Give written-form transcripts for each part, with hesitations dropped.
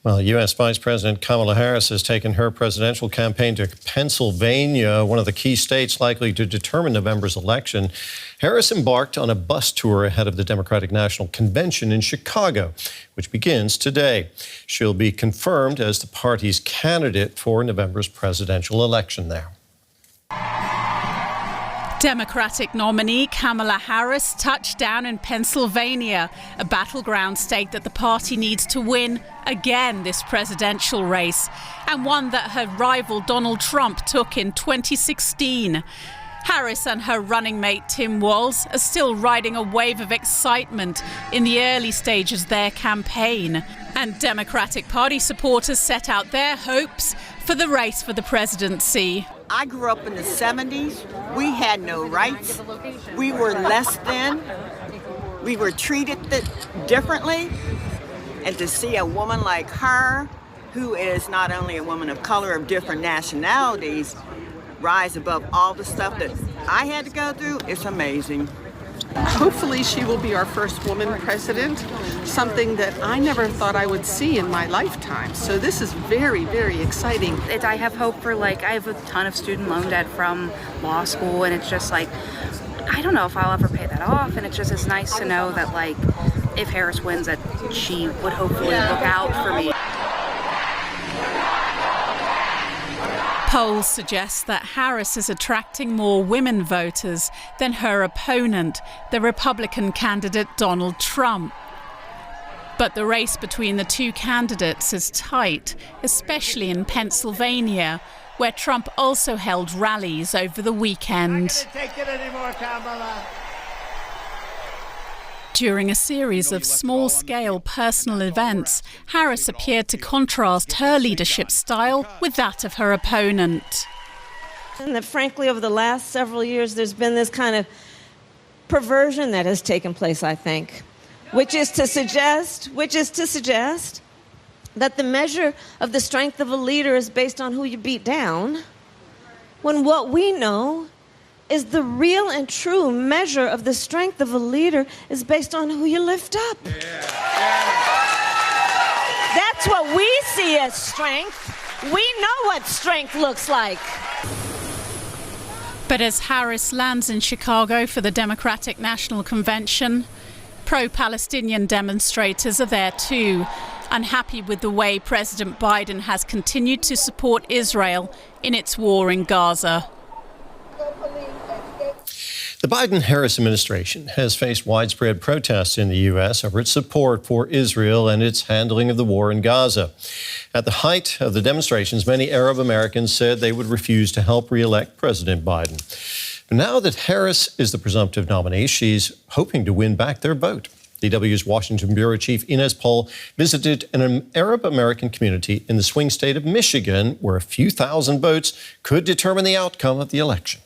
Well, U.S. Vice President Kamala Harris has taken her presidential campaign to Pennsylvania, one of the key states likely to determine November's election. Harris embarked on a bus tour ahead of the Democratic National Convention in Chicago, which begins today. She'll be confirmed as the party's candidate for November's presidential election there. Democratic nominee Kamala Harris touched down in Pennsylvania, a battleground state that the party needs to win again this presidential race, and one that her rival Donald Trump took in 2016. Harris and her running mate Tim Walz are still riding a wave of excitement in the early stages of their campaign. And Democratic Party supporters set out their hopes for the race for the presidency. I grew up in the 70s. We had no rights. We were less than. We were treated differently. And to see a woman like her, who is not only a woman of color of different nationalities, rise above all the stuff that I had to go through, it's amazing. Hopefully she will be our first woman president, something that I never thought I would see in my lifetime. So this is very, very exciting. I have hope for, I have a ton of student loan debt from law school, and it's just I don't know if I'll ever pay that off, and it's nice to know that, if Harris wins, that she would hopefully look out for me. Polls suggest that Harris is attracting more women voters than her opponent, the Republican candidate Donald Trump. But the race between the two candidates is tight, especially in Pennsylvania, where Trump also held rallies over the weekend. Not gonna take it anymore, Kamala. During a series of small-scale personal events, Harris appeared to contrast her leadership style with that of her opponent. And that, frankly, over the last several years, there's been this kind of perversion that has taken place, I think, which is to suggest that the measure of the strength of a leader is based on who you beat down, when what we know is the real and true measure of the strength of a leader is based on who you lift up. That's what we see as strength. We know what strength looks like. But as Harris lands in Chicago for the Democratic National Convention, pro-Palestinian demonstrators are there too, unhappy with the way President Biden has continued to support Israel in its war in Gaza. The Biden-Harris administration has faced widespread protests in the U.S. over its support for Israel and its handling of the war in Gaza. At the height of the demonstrations, many Arab Americans said they would refuse to help re-elect President Biden. But now that Harris is the presumptive nominee, she's hoping to win back their vote. DW's Washington Bureau Chief Ines Pohl visited an Arab American community in the swing state of Michigan, where a few thousand votes could determine the outcome of the election.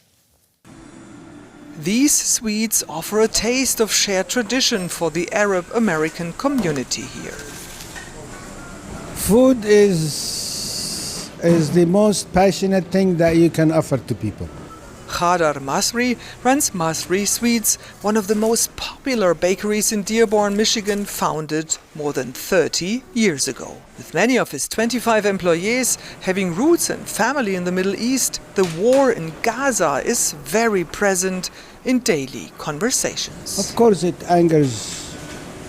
These sweets offer a taste of shared tradition for the Arab American community here. Food is the most passionate thing that you can offer to people. Khadar Masri runs Masri Sweets, one of the most popular bakeries in Dearborn, Michigan, founded more than 30 years ago. With many of his 25 employees having roots and family in the Middle East, the war in Gaza is very present in daily conversations. Of course, it angers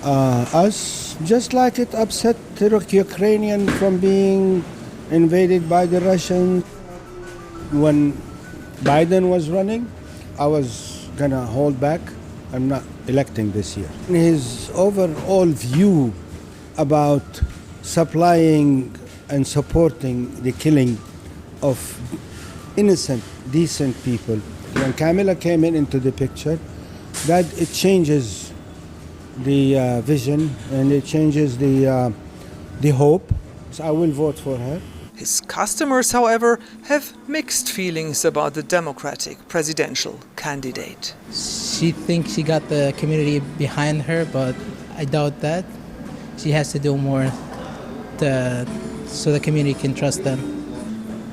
us, just like it upset the Ukrainian from being invaded by the Russians. When Biden was running, I was gonna hold back. I'm not electing this year. His overall view about supplying and supporting the killing of innocent, decent people. When Kamala came into the picture, that it changes the vision and it changes the hope. So I will vote for her. His customers, however, have mixed feelings about the Democratic presidential candidate. She thinks she got the community behind her, but I doubt that. She has to do more so the community can trust them.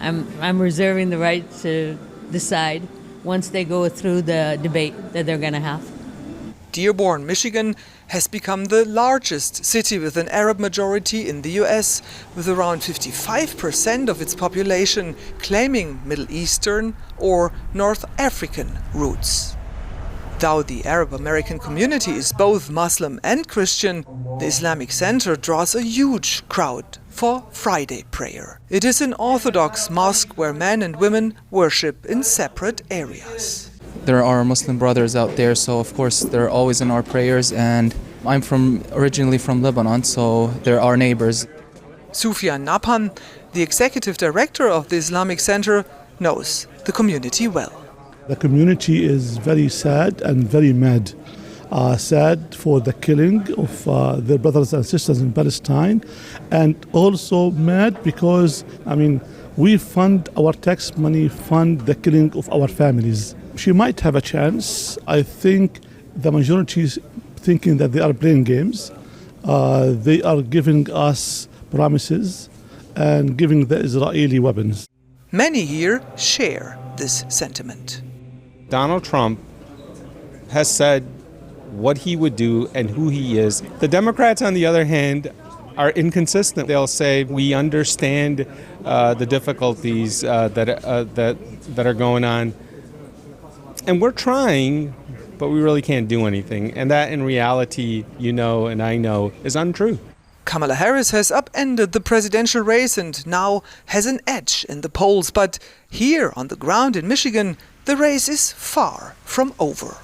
I'm reserving the right to decide once they go through the debate that they're going to have. Dearborn, Michigan, has become the largest city with an Arab majority in the US, with around 55% of its population claiming Middle Eastern or North African roots. Though the Arab American community is both Muslim and Christian, the Islamic Center draws a huge crowd for Friday prayer. It is an Orthodox mosque where men and women worship in separate areas. There are Muslim brothers out there, so of course they're always in our prayers, and I'm originally from Lebanon, so they're our neighbors. Sufyan Napan, the executive director of the Islamic Center, knows the community well. The community is very sad and very mad. Sad for the killing of their brothers and sisters in Palestine, and also mad because, we fund, our tax money fund the killing of our families. She might have a chance. I think the majority is thinking that they are playing games. They are giving us promises and giving the Israeli weapons. Many here share this sentiment. Donald Trump has said what he would do and who he is. The Democrats, on the other hand, are inconsistent. They'll say, we understand the difficulties that are going on, and we're trying, but we really can't do anything. And that, in reality, you know and I know, is untrue. Kamala Harris has upended the presidential race and now has an edge in the polls. But here on the ground in Michigan, the race is far from over.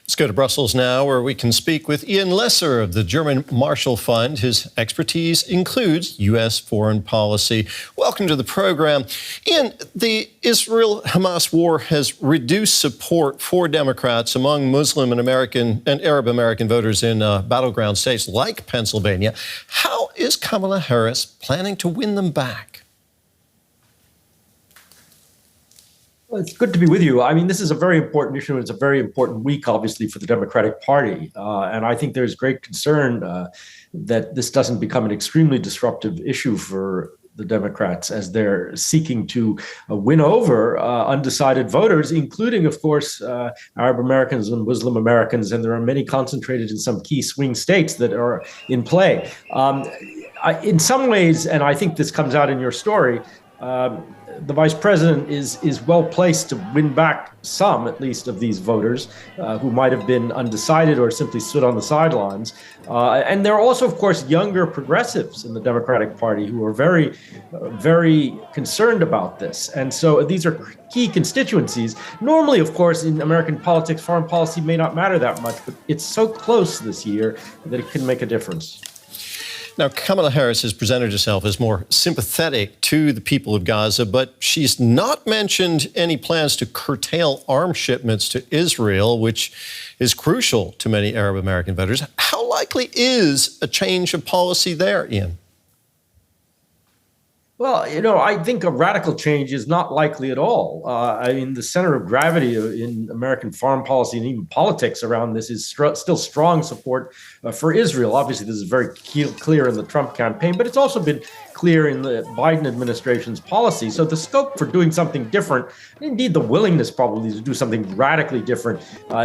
Let's go to Brussels now, where we can speak with Ian Lesser of the German Marshall Fund. His expertise includes U.S. foreign policy. Welcome to the program. Ian, the Israel-Hamas war has reduced support for Democrats among Muslim and Arab American voters in battleground states like Pennsylvania. How is Kamala Harris planning to win them back? Well, it's good to be with you. This is a very important issue. It's a very important week, obviously, for the Democratic Party. And I think there's great concern that this doesn't become an extremely disruptive issue for the Democrats as they're seeking to win over undecided voters, including, of course, Arab Americans and Muslim Americans. And there are many concentrated in some key swing states that are in play. In some ways, and I think this comes out in your story, the vice president is well placed to win back some, at least, of these voters who might have been undecided or simply stood on the sidelines. And there are also, of course, younger progressives in the Democratic Party who are very, very concerned about this. And so these are key constituencies. Normally, of course, in American politics, foreign policy may not matter that much, but it's so close this year that it can make a difference. Now, Kamala Harris has presented herself as more sympathetic to the people of Gaza, but she's not mentioned any plans to curtail arms shipments to Israel, which is crucial to many Arab American voters. How likely is a change of policy there, Ian? Well, I think a radical change is not likely at all. The center of gravity in American foreign policy and even politics around this is still strong support for Israel. Obviously, this is very clear in the Trump campaign, but it's also been clear in the Biden administration's policy. So the scope for doing something different, indeed the willingness probably to do something radically different,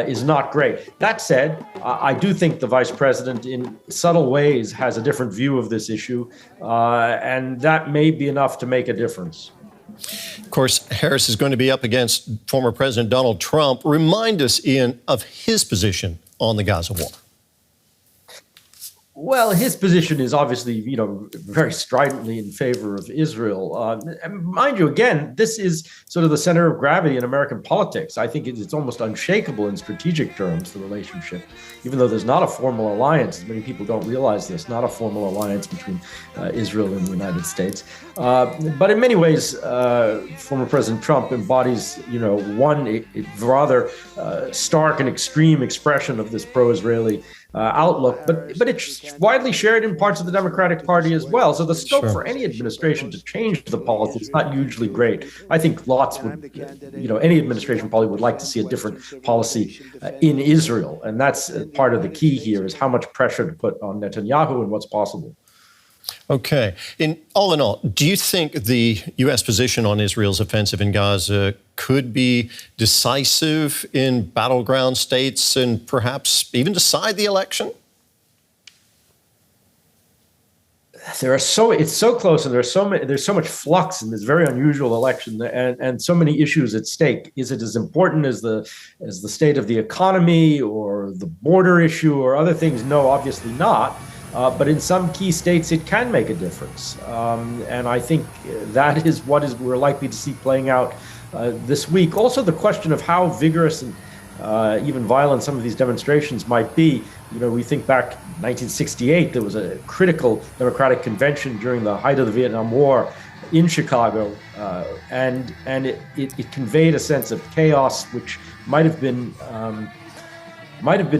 is not great. That said, I do think the vice president in subtle ways has a different view of this issue, and that may be enough to make a difference. Of course, Harris is going to be up against former President Donald Trump. Remind us, Ian, of his position on the Gaza war. Well, his position is obviously, very stridently in favor of Israel. And mind you, again, this is sort of the center of gravity in American politics. I think it's almost unshakable in strategic terms, the relationship, even though there's not a formal alliance. Many people don't realize this, not a formal alliance between Israel and the United States. But in many ways, former President Trump embodies, one rather stark and extreme expression of this pro-Israeli outlook, but it's widely shared in parts of the Democratic Party as well. So the scope for any administration to change the policy is not usually great. I think lots would, any administration probably would like to see a different policy in Israel. And that's part of the key here is how much pressure to put on Netanyahu and what's possible. Okay. All in all, do you think the U.S. position on Israel's offensive in Gaza could be decisive in battleground states and perhaps even decide the election? It's so close, and there's so much flux in this very unusual election, and so many issues at stake. Is it as important as the state of the economy or the border issue or other things? No, obviously not. But in some key states, it can make a difference, and I think that is what we're likely to see playing out this week. Also, the question of how vigorous and even violent some of these demonstrations might be. You know, we think back 1968, there was a critical Democratic convention during the height of the Vietnam War in Chicago, and it conveyed a sense of chaos, which might have been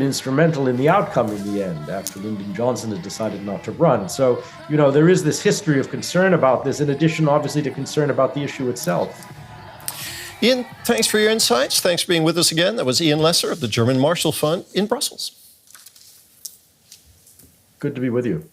instrumental in the outcome in the end, after Lyndon Johnson had decided not to run. So, you know, there is this history of concern about this, in addition, obviously, to concern about the issue itself. Ian, thanks for your insights. Thanks for being with us again. That was Ian Lesser of the German Marshall Fund in Brussels. Good to be with you.